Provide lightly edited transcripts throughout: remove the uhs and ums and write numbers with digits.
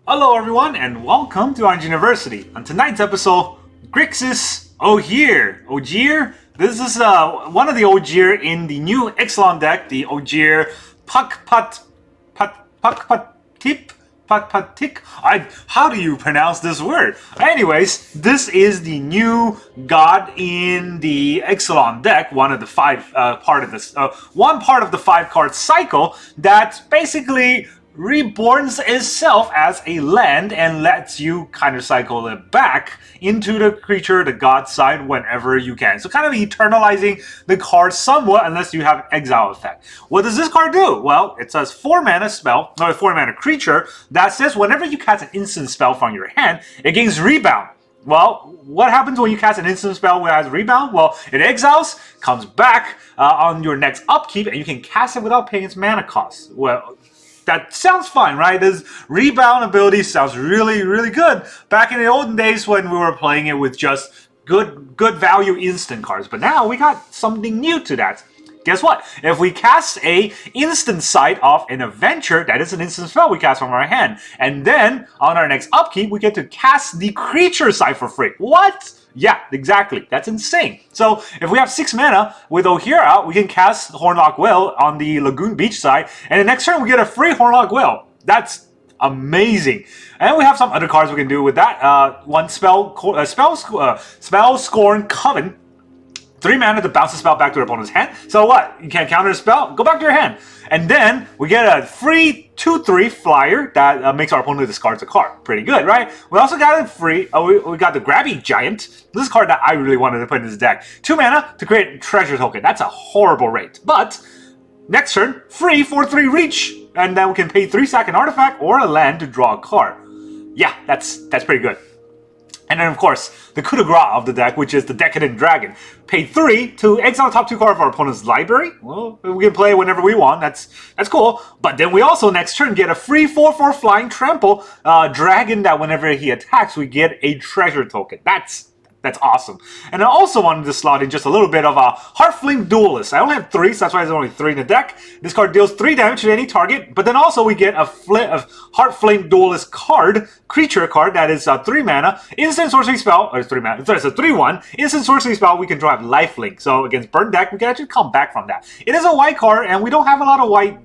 Hello everyone and welcome to Orange University. On tonight's episode, Grixis Ojer. This is one of the Ojer in the new Ixalan deck, the Ojer Pakpatiq. How do you pronounce this word? Anyways, this is the new god in the Ixalan deck, one of the one part of the 5-card cycle that basically reborns itself as a land and lets you kind of cycle it back into the creature, the god side whenever you can. So kind of eternalizing the card somewhat unless you have exile effect. What does this card do? Well, it says 4-mana spell, or a 4-mana creature that says whenever you cast an instant spell from your hand, it gains rebound. Well, what happens when you cast an instant spell that has rebound? Well, it exiles, comes back on your next upkeep, and you can cast it without paying its mana cost. Well, that sounds fine, right? This rebound ability sounds really, really good back in the olden days when we were playing it with just good value instant cards. But now we got something new to that. Guess what? If we cast a instant side of an adventure, that is an instant spell we cast from our hand. And then on our next upkeep, we get to cast the creature side for free. What? Yeah, exactly. That's insane. So if we have 6 mana with Ojer out, we can cast Horned Loch-Whale on the Lagoon Beach side, and the next turn we get a free Horned Loch-Whale. That's amazing. And we have some other cards we can do with that. One Spellscorn Coven. 3 mana to bounce the spell back to your opponent's hand. So what? You can't counter the spell? Go back to your hand. And then we get a free 2/3 flyer that makes our opponent discard a card. Pretty good, right? We also got a free, we got the Grabby Giant. This is a card that I really wanted to put in this deck. 2 mana to create a treasure token. That's a horrible rate. But next turn, free 4/3 reach. And then we can pay 3 sack an artifact or a land to draw a card. Yeah, that's pretty good. And then, of course, the coup de grace of the deck, which is the Decadent Dragon. Pay 3 to exile the top 2 cards of our opponent's library. Well, we can play whenever we want. That's cool. But then we also, next turn, get a free 4/4 flying trample dragon that whenever he attacks, we get a treasure token. That's awesome. And I also wanted to slot in just a little bit of a Heartflame Duelist. I only have 3, so that's why there's only 3 in the deck. This card deals 3 damage to any target, but then also we get a Heartflame Duelist card, creature card, that is 3 mana, instant sorcery spell, or it's 3 mana, so it's a 3/1, instant sorcery spell, we can drive lifelink. So against burn deck, we can actually come back from that. It is a white card, and we don't have a lot of white,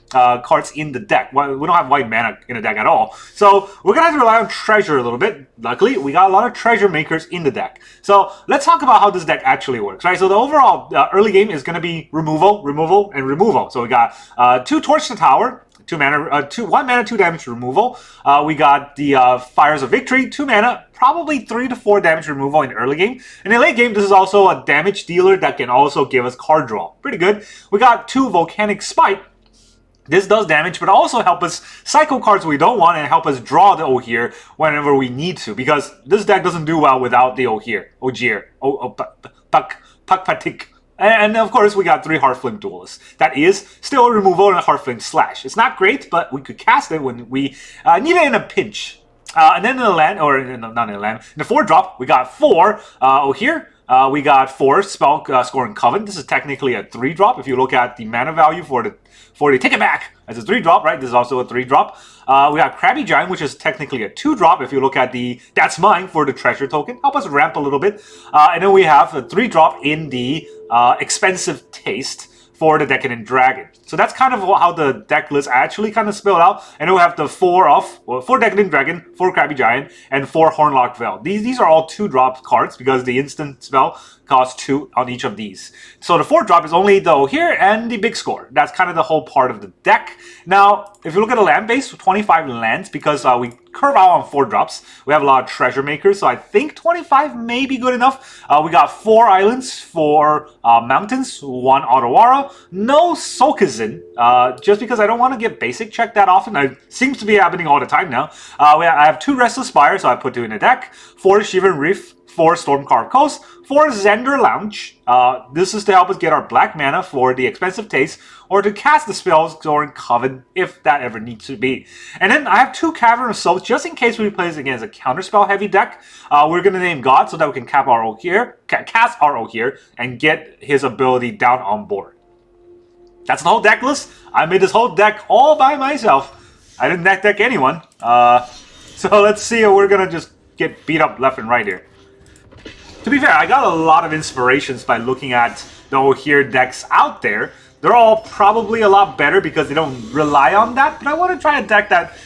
cards in the deck. We don't have white mana in the deck at all. So we're going to have to rely on treasure a little bit. Luckily, we got a lot of treasure makers in the deck. So let's talk about how this deck actually works, right? So the overall early game is going to be removal, and removal. So we got 2 Torch the Tower, 1 mana, 2 damage removal. We got the Fires of Victory, 2 mana, probably 3 to 4 damage removal in the early game. In the late game, this is also a damage dealer that can also give us card draw. Pretty good. We got 2 Volcanic Spite. This does damage, but also help us cycle cards we don't want and help us draw the Ojer whenever we need to, because this deck doesn't do well without the Ojer Pakpatiq. And of course, we got 3 Heartflame Duelists. That is still a removal and a Heartflame Slash. It's not great, but we could cast it when we need it in a pinch. And then in the land, or not in the land, in the 4-drop, we got 4 Ojer. We got 4 Spellscorn Coven. This is technically a 3-drop. If you look at the mana value for the take it back as a 3-drop, right? This is also a 3-drop. We got Grabby Giant, which is technically a 2-drop. If you look at the that's mine for the treasure token, help us ramp a little bit. And then we have a 3-drop in the expensive taste for the Decadent Dragon. So that's kind of how the deck list actually kind of spelled out. And then we have the 4 Decadent Dragon, 4 Grabby Giant, and 4 Horned Loch-Whale. These are all 2-drop cards because the instant spell costs 2 on each of these. So the 4-drop is only the Ojer and the big score. That's kind of the whole part of the deck. Now, if you look at the land base, 25 lands, because we curve out on 4-drops. We have a lot of treasure makers, so I think 25 may be good enough. We got 4 islands, 4 mountains, 1 Otawara, no Sokazin, just because I don't want to get basic check that often. It seems to be happening all the time now. I have 2 Restless Spire, so I put 2 in the deck, 4 Shivan Reef, 4 Stormcarved Coast, 4 Xander Lounge. This is to help us get our black mana for the expensive taste, or to cast the Spellscorn Coven if that ever needs to be. And then I have 2 Cavern of Souls, just in case we play this against a counterspell heavy deck. We're going to name God so that we can cast our Ojer and get his ability down on board. That's the whole deck list. I made this whole deck all by myself. I didn't deck anyone. So let's see if we're gonna just get beat up left and right here. To be fair, I got a lot of inspirations by looking at the Ojer decks out there. They're all probably a lot better because they don't rely on that, but I want to try a deck that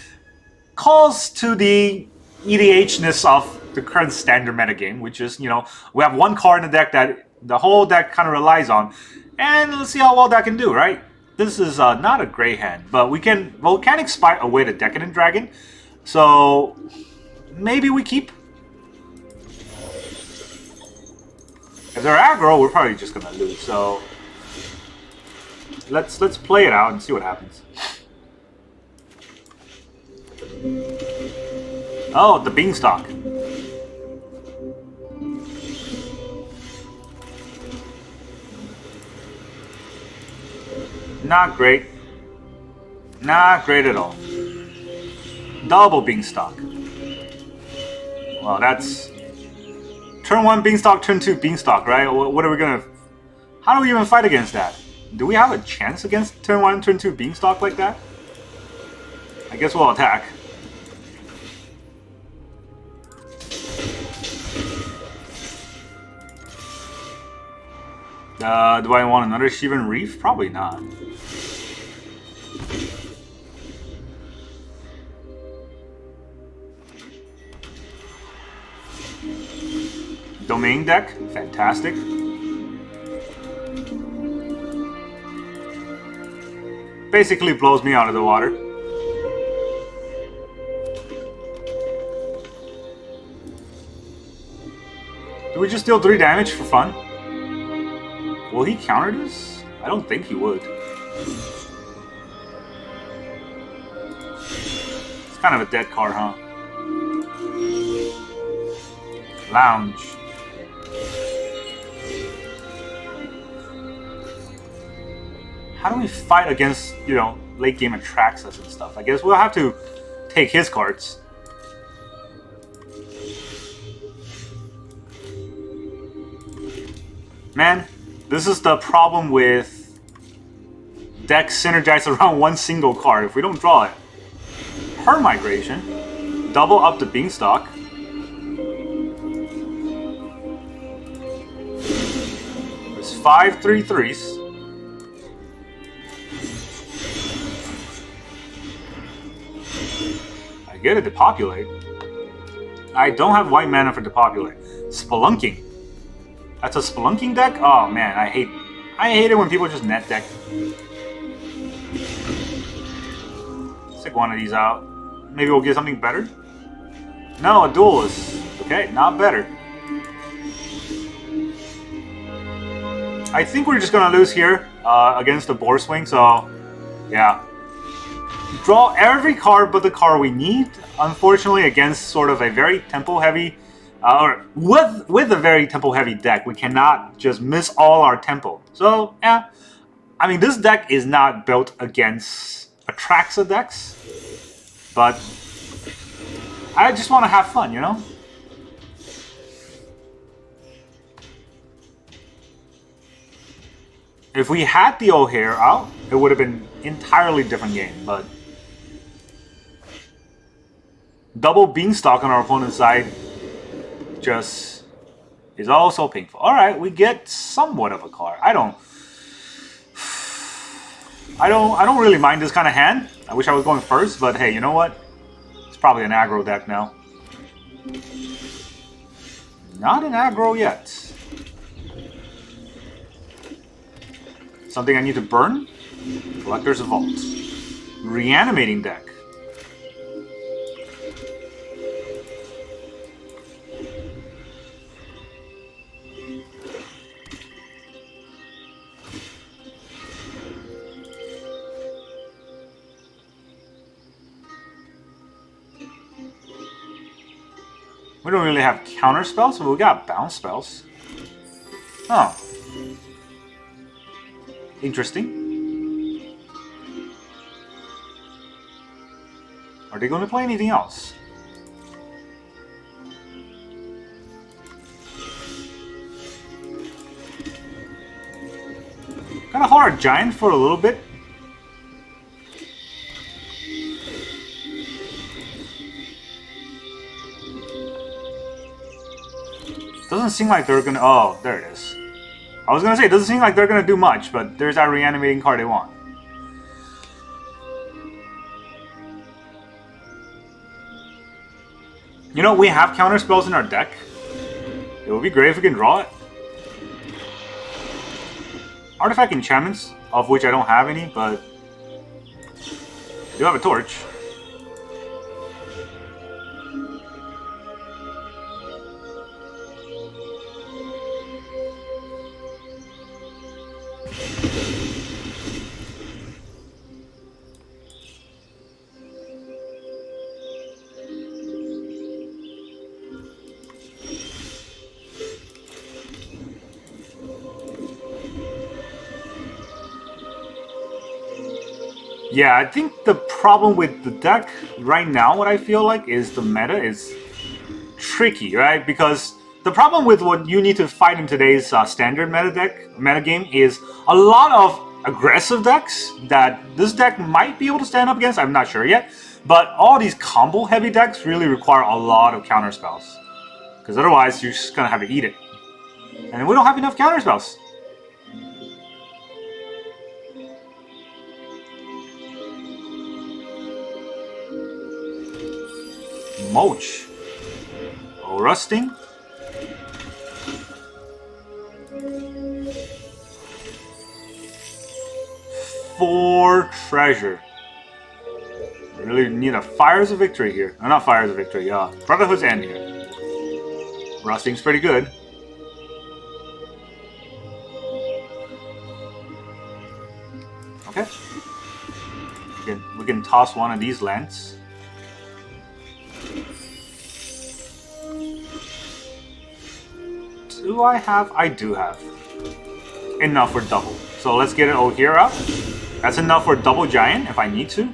calls to the EDH-ness of the current standard metagame, which is, you know, we have one card in the deck that the whole deck kind of relies on, and let's see how well that can do, right? This is not a great hand, but we can Volcanic Spite away the Decadent Dragon, so maybe we keep. If they're aggro, we're probably just gonna lose, so let's play it out and see what happens. Oh, the Beanstalk. Not great. Not great at all. Double Beanstalk. Well, that's... Turn 1 Beanstalk, turn 2 Beanstalk, right? What are we gonna... How do we even fight against that? Do we have a chance against turn 1, turn 2 Beanstalk like that? I guess we'll attack. Do I want another Shivan Reef? Probably not. Domain deck, fantastic. Basically blows me out of the water. Do we just deal 3 damage for fun? Will he counter this? I don't think he would. It's kind of a dead card, huh? Lounge. How do we fight against, you know, late game Atraxas and stuff? I guess we'll have to take his cards. Man, this is the problem with decks synergized around one single card. If we don't draw it. Her Migration. Double up the Beanstalk. There's 5 3/3s. I get it, Depopulate. I don't have white mana for Depopulate. Spelunking. That's a Spelunking deck? Oh man, I hate it when people just net deck. Stick one of these out. Maybe we'll get something better? No, a Duelist. Okay, not better. I think we're just gonna lose here against the Boar Swing, so yeah. Draw every card but the card we need, unfortunately, against sort of a very tempo-heavy or with a very tempo-heavy deck, we cannot just miss all our tempo. So, yeah. I mean, this deck is not built against Atraxa decks, but I just want to have fun, you know? If we had the Ojer out, it would have been an entirely different game, but double Beanstalk on our opponent's side just is also painful. Alright, we get somewhat of a card. I don't really mind this kind of hand. I wish I was going first, but hey, you know what? It's probably an aggro deck now. Not an aggro yet. Something I need to burn? Collector's Vault. Reanimating deck. We don't really have counter spells, but we got bounce spells. Oh. Interesting. Are they going to play anything else? Kind of hard Giant for a little bit. Doesn't seem like they're gonna... Oh, there it is. I was gonna say, it doesn't seem like they're gonna do much, but there's that reanimating card they want. You know, we have counter spells in our deck. It would be great if we can draw it. Artifact enchantments, of which I don't have any, but I do have a torch. Yeah, I think the problem with the deck right now, what I feel like, is the meta is tricky, right? Because the problem with what you need to fight in today's standard meta game is a lot of aggressive decks that this deck might be able to stand up against. I'm not sure yet. But all these combo heavy decks really require a lot of counter spells. Because otherwise, you're just going to have to eat it. And we don't have enough counter spells. Mulch. Oh, rusting. 4 treasure. Really need a Fires of Victory here. Not Fires of Victory, Brotherhood's End here. Rusting's pretty good. Okay. We can toss one of these lands. Do I have? I do have. Enough for double. So let's get an Ojer up. That's enough for double giant if I need to.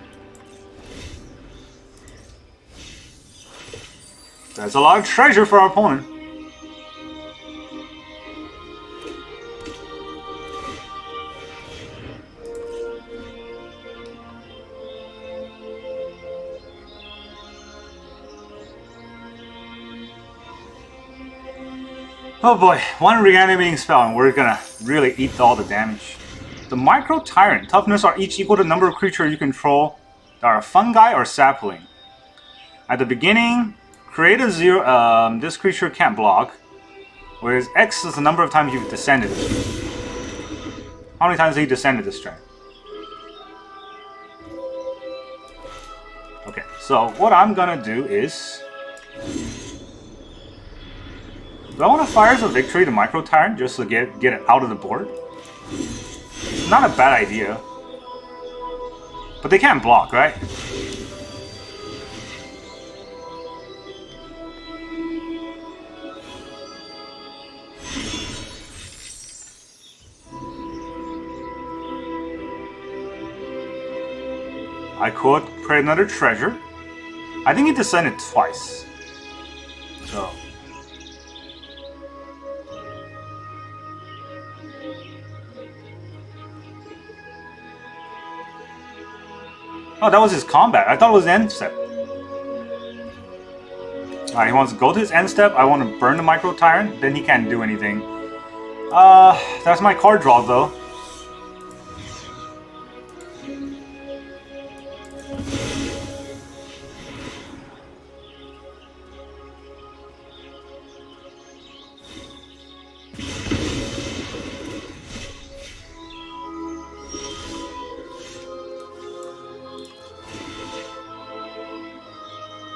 That's a lot of treasure for our opponent. Oh boy, one reanimating spell and we're gonna really eat all the damage. The Micro Tyrant. Toughness are each equal to the number of creatures you control that are fungi or sapling. At the beginning, create a 0. This creature can't block, whereas X is the number of times you've descended this turn. How many times have you descended this turn? Okay, so what I'm gonna do is... Do I want to Fires of Victory to Micro Tyrant just to get it out of the board? Not a bad idea. But they can't block, right? I could create another treasure. I think he descended twice. So... Oh, that was his combat. I thought it was end step. Alright, he wants to go to his end step. I want to burn the Micro Tyrant. Then he can't do anything. That's my card draw, though.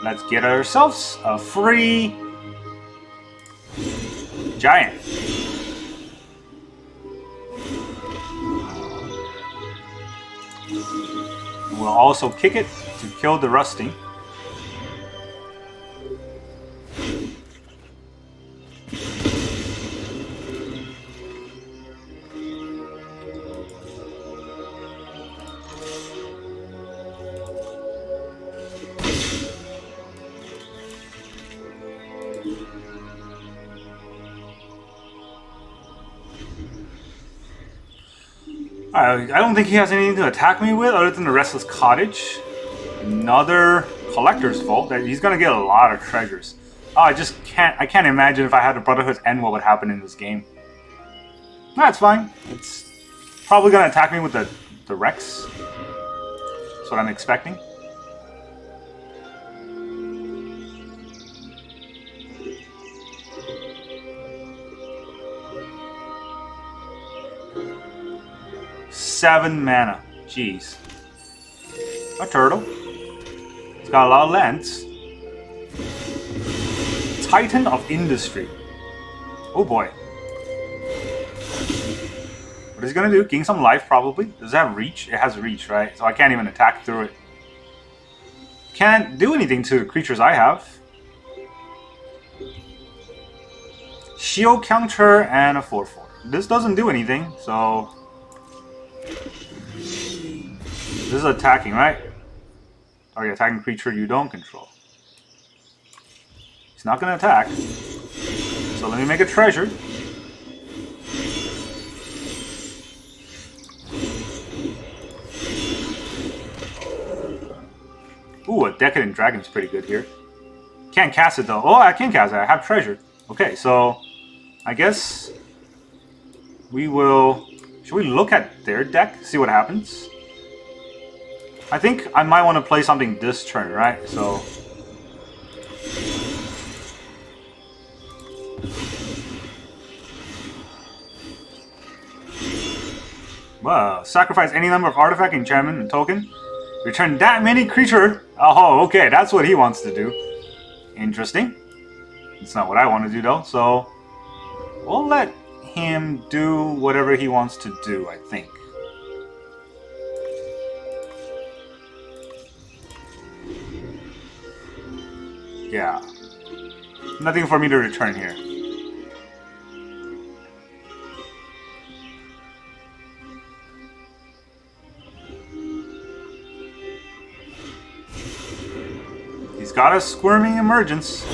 Let's get ourselves a free giant. We'll also kick it to kill the rusting. I don't think he has anything to attack me with other than the Restless Cottage. Another Collector's Vault. That he's going to get a lot of treasures. Oh, I just can't. I can't imagine if I had the Brotherhood's End what would happen in this game. That's fine. It's probably gonna attack me with the Rex. That's what I'm expecting. Seven mana. Jeez. A turtle. It's got a lot of lands. Titan of Industry. Oh boy. What is it gonna do? Gain some life probably. Does it have reach? It has reach, right? So I can't even attack through it. Can't do anything to the creatures I have. Shield counter and a 4/4. This doesn't do anything, so this is attacking, right? Or you're attacking creature you don't control. He's not gonna attack. So let me make a treasure. Ooh, a Decadent Dragon's pretty good here. Can't cast it though. Oh, I can cast it. I have treasure. Okay, so I guess we will... Should we look at their deck? See what happens? I think I might want to play something this turn, right? So... Wow. Sacrifice any number of artifact, enchantment, and token. Return that many creature. Oh, okay. That's what he wants to do. Interesting. It's not what I want to do, though. So, we'll let him do whatever he wants to do, I think. Yeah. Nothing for me to return here. He's got a Squirming Emergence.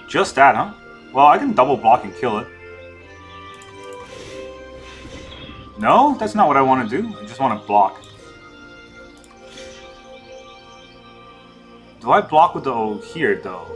Just that, huh? Well, I can double block and kill it. No, that's not what I want to do. I just want to block. Do I block with the Ojer though?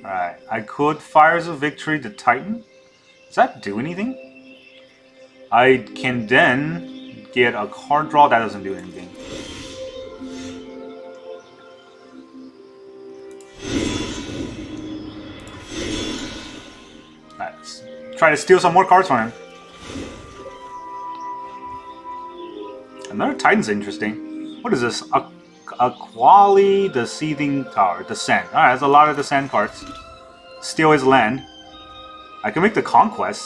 Alright, I could Fires of Victory to Titan. Does that do anything? I can then get a card draw. That doesn't do anything. Alright, let's try to steal some more cards from him. Another Titan's interesting. What is this? Aquali, the Seething Tower, Descent. Alright, that's a lot of Descent cards. Steal his land. I can make the Conquest.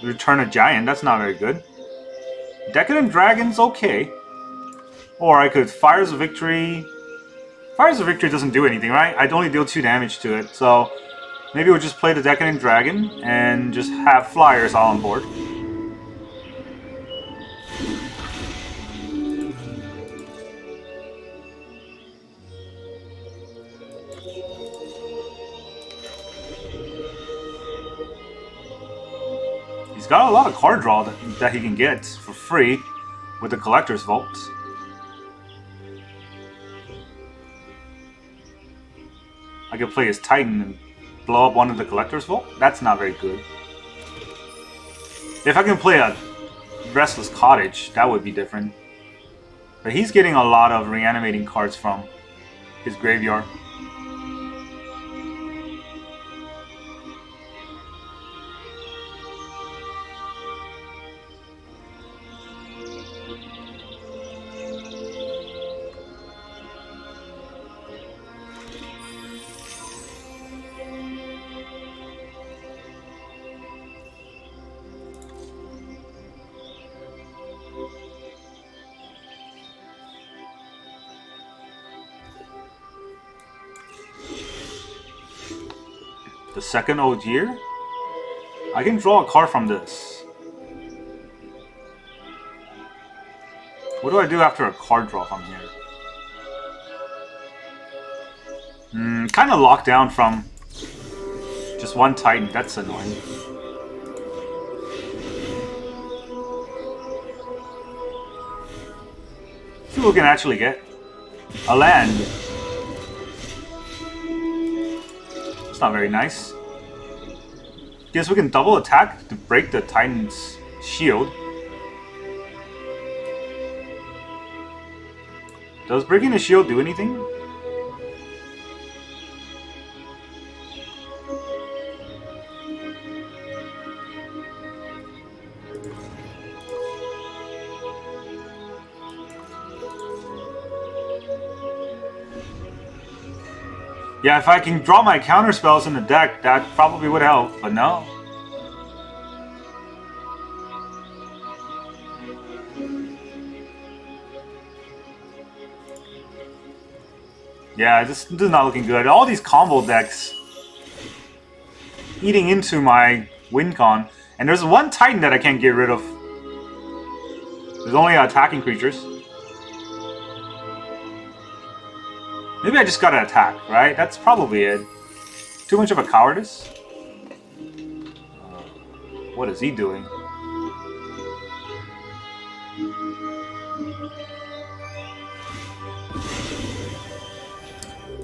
Return a Giant, that's not very good. Decadent Dragon's okay. Or I could Fires of Victory. Fires of Victory doesn't do anything, right? I'd only deal 2 damage to it, so maybe we'll just play the Decadent Dragon and just have flyers all on board. He's got a lot of card draw that he can get for free with the Collector's Vault. I could play his Titan and blow up one of the Collector's Vault. That's not very good. If I can play a Restless Cottage, that would be different. But he's getting a lot of reanimating cards from his graveyard. The second Ojer? I can draw a card from this. What do I do after a card draw from here? Kind of locked down from just one Titan. That's annoying. See what we can actually get. A land. It's not very nice. Guess we can double attack to break the Titan's shield. Does breaking the shield do anything? Yeah, if I can draw my counter spells in the deck, that probably would help, but no. Yeah, this is not looking good. All these combo decks eating into my win con. And there's one Titan that I can't get rid of. There's only attacking creatures. Maybe I just gotta attack, right? That's probably it. Too much of a cowardice? What is he doing?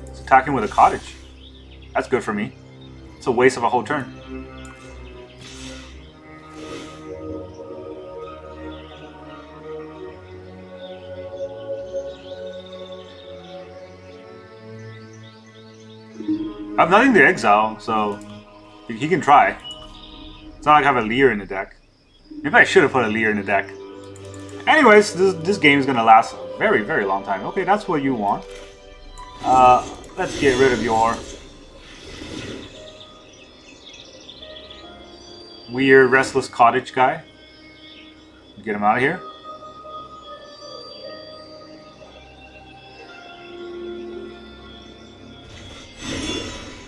He's attacking with a cottage. That's good for me. It's a waste of a whole turn. I have nothing to exile, so he can try. It's not like I have a Leer in the deck. Maybe I should have put a Leer in the deck. Anyways, this game is gonna last a very, very long time. Okay, that's what you want. Let's get rid of your weird Restless Cottage guy. Get him out of here.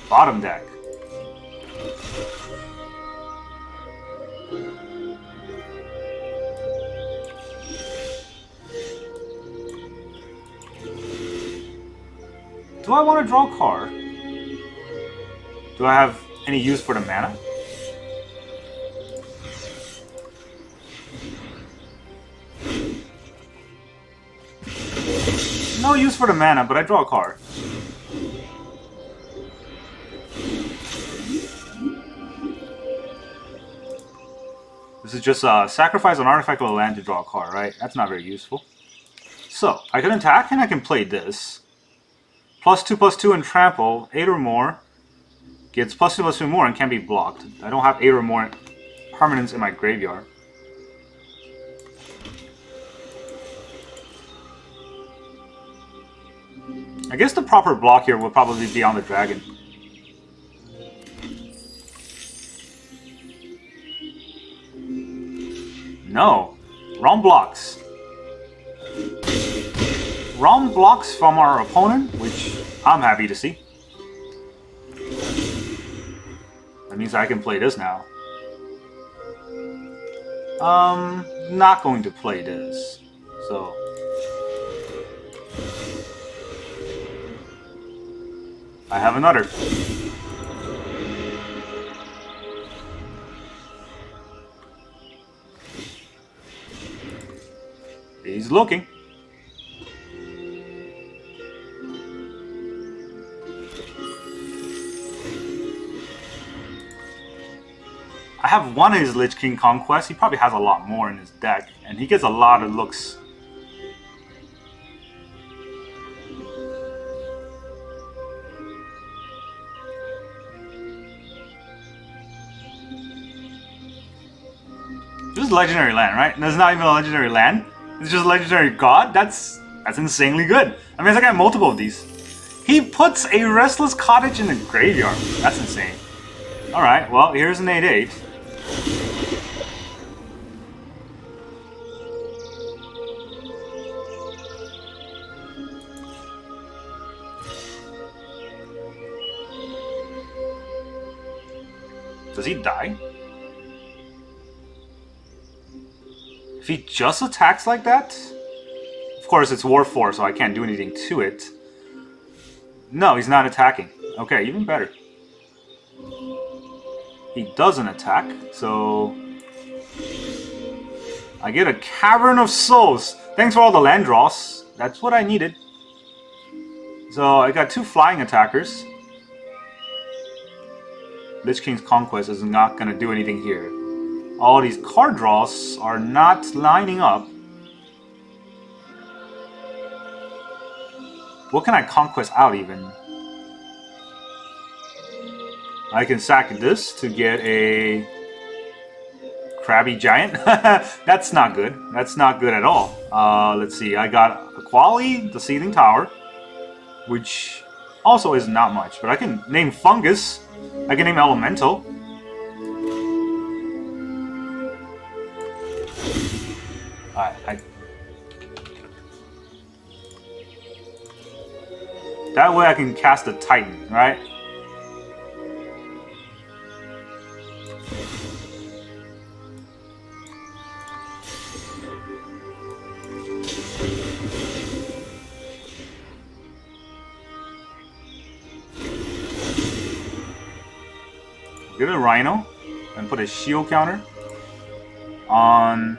Bottom deck. Do I want to draw a card? Do I have any use for the mana? No use for the mana, but I draw a card. This is just sacrifice an artifact or a land to draw a card, right? That's not very useful. So, I can attack and I can play this. +2/+2 and trample, 8 or more. Gets +2/+2 more and can be blocked. I don't have 8 or more permanents in my graveyard. I guess the proper block here would probably be on the dragon. No. Wrong blocks. Wrong blocks from our opponent, which I'm happy to see. That means I can play this now. Not going to play this. So... I have another. He's looking. I have one of his Lich King Conquest. He probably has a lot more in his deck, and he gets a lot of looks. This is legendary land, right? That's not even a legendary land. It's just legendary god. That's insanely good. I mean, I got multiple of these. He puts a Restless Cottage in the graveyard. That's insane. All right. Well, here's an 8/8. Does he die? If he just attacks like that? Of course, it's War 4, so I can't do anything to it. No, he's not attacking. Okay, even better. He doesn't attack, so... I get a Cavern of Souls. Thanks for all the land draws. That's what I needed. So I got 2 flying attackers. Lich King's Conquest is not going to do anything here. All these card draws are not lining up. What can I conquest out even? I can sack this to get a Crabby Giant. That's not good. That's not good at all. Let's see. I got Aquali, the Seething Tower, which also is not much. But I can name Fungus. I can name Elemental. That way I can cast a Titan, right? Get a Rhino and put a shield counter on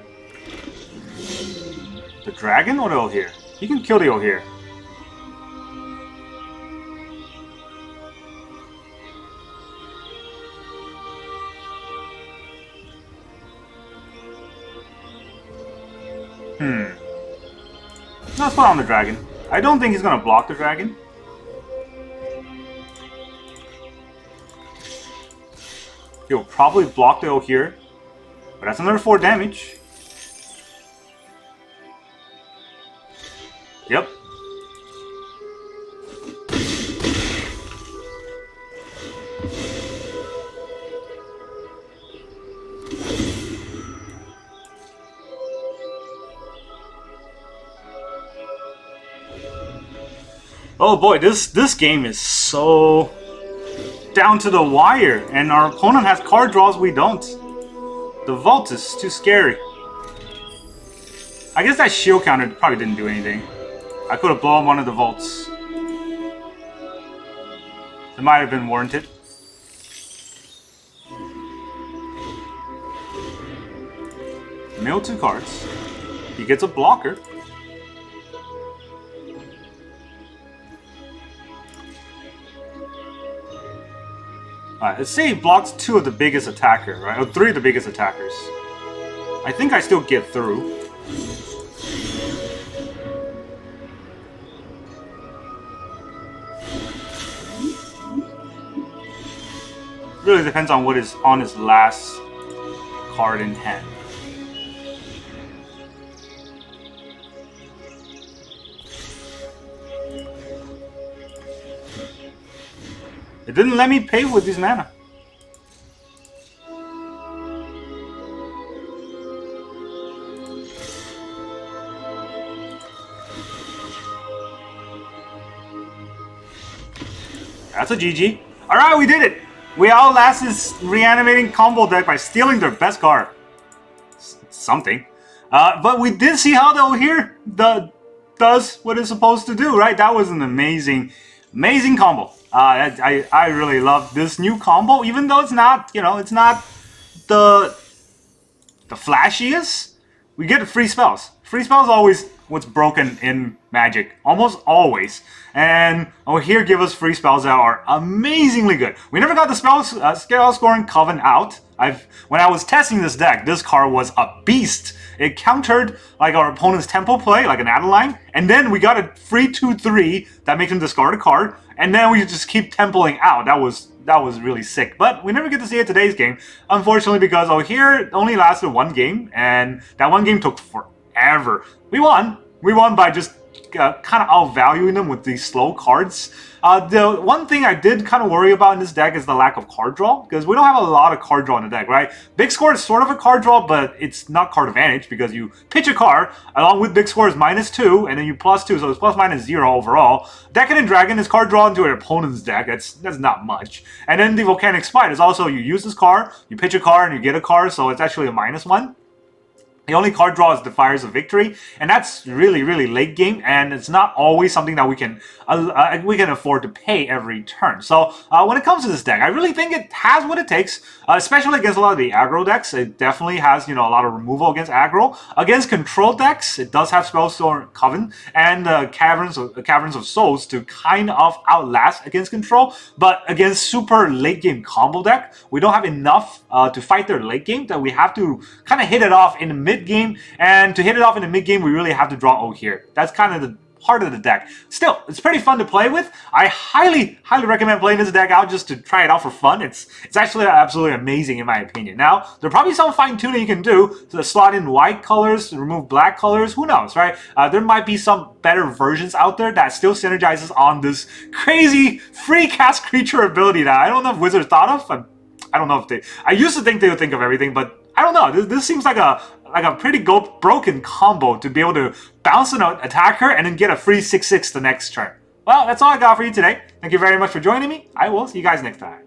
the dragon or the Ojer. He can kill the Ojer. Let's put on the dragon. I don't think he's gonna block the dragon. He'll probably block the Ojer, but that's another 4 damage. Yep. Oh boy, this game is so down to the wire, and our opponent has card draws we don't. The vault is too scary. I guess that shield counter probably didn't do anything. I could have blown one of the vaults. It might have been warranted. Mill 2 cards. He gets a blocker. Alright, let's say he blocks 2 of the biggest attacker, right? Or 3 of the biggest attackers. I think I still get through. Really depends on what is on his last card in hand. It didn't let me pay with this mana. That's a GG. Alright, we did it! We outlasted this reanimating combo deck by stealing their best card. Something. But we did see how the Ojer does what it's supposed to do, right? That was an amazing combo. I really love this new combo, even though it's not, it's not the flashiest. We get free spells. Free spells always what's broken in Magic, almost always. And Ojer give us free spells that are amazingly good. We never got the Spellscorn Coven out. When I was testing this deck, this card was a beast. It countered like our opponent's tempo play, like an Adeline, and then we got a free 2/3 that makes him discard a card, and then we just keep tempoing out. That was really sick. But we never get to see it today's game, unfortunately, because Ojer only lasted 1 game, and that 1 game took forever. We won. We won by just kind of outvaluing them with these slow cards. The one thing I did kind of worry about in this deck is the lack of card draw, because we don't have a lot of card draw in the deck, right? Big Score is sort of a card draw, but it's not card advantage, because you pitch a card, along with Big Score is -2, and then you +2, so it's ±0 overall. Decadent Dragon is card draw into your opponent's deck, that's not much. And then the Volcanic Spite is also, you use this card, you pitch a card, and you get a card, so it's actually a -1. The only card draw is the Fires of Victory, and that's really, really late game, and it's not always something that we can afford to pay every turn. So when it comes to this deck, I really think it has what it takes, especially against a lot of the aggro decks. It definitely has, you know, a lot of removal against aggro. Against control decks, it does have Spellscorn Coven and Caverns of Souls to kind of outlast against control. But against super late game combo deck, we don't have enough to fight their late game, that we have to kind of hit it off in the mid game, and to hit it off in the mid game, we really have to draw Ojer. That's kind of the heart of the deck. Still, it's pretty fun to play with. I highly recommend playing this deck out just to try it out for fun. It's actually absolutely amazing in my opinion. Now, there are probably some fine-tuning you can do to slot in white colors, remove black colors, who knows, right? There might be some better versions out there that still synergizes on this crazy free cast creature ability that I don't know if Wizards thought of. I don't know if they... I used to think they would think of everything, but I don't know. This seems like a pretty broken combo to be able to bounce an attacker and then get a free 6/6 the next turn. Well, that's all I got for you today. Thank you very much for joining me. I will see you guys next time.